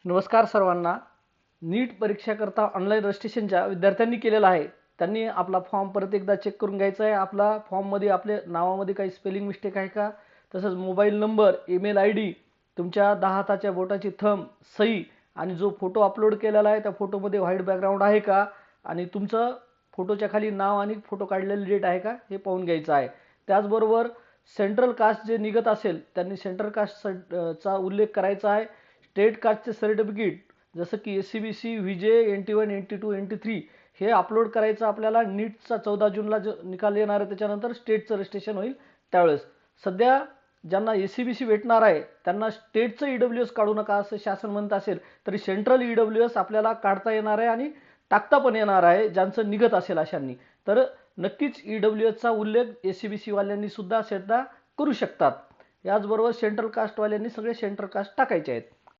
नमस्कार सर्वांना. नीट परीक्षाकरता ऑनलाईन रजिस्ट्रेशनच्या विद्यार्थ्यांनी केलेलं आहे. त्यांनी आपला फॉर्म परत एकदा चेक करून घ्यायचा आहे. आपला फॉर्ममध्ये आपल्या नावामध्ये काही स्पेलिंग मिस्टेक आहे का, तसंच mobile number, email I D, तुमच्या 10 हाताच्या बोटाची थंब, सही आणि जो फोटो अपलोड केलेला आहे त्या फोटोमध्ये व्हाईट बॅकग्राऊंड आहे का आणि तुमचं फोटोच्या खाली नाव आणि फोटो काढलेली डेट आहे का हे पाहून घ्यायचं आहे. त्याचबरोबर सेंट्रल कास्ट जे निघत असेल त्यांनी सेंट्रल कास्ट चा उल्लेख करायचा आहे. स्टेट कास्टचे सर्टिफिकेट जसं की SCBC, VJ, NT1, NT2, NT3 हे अपलोड करायचं आपल्याला. नीटचा 14 जूनला जो निकाल येणार आहे त्याच्यानंतर स्टेटचं रजिस्ट्रेशन होईल त्यावेळेस. सध्या ज्यांना SCBC भेटणार आहे त्यांना स्टेटचं EWS काढू नका असं शासन म्हणत असेल तरी सेंट्रल EWS आपल्याला काढता येणार आहे आणि टाकता पण येणार आहे ज्यांचं निघत असेल अशांनी. तर नक्कीच EWSचा उल्लेख SCBC वाल्यांनी सुद्धा करू शकतात. याचबरोबर सेंट्रल कास्टवाल्यांनी सगळे सेंट्रल कास्ट टाकायचे आहेत.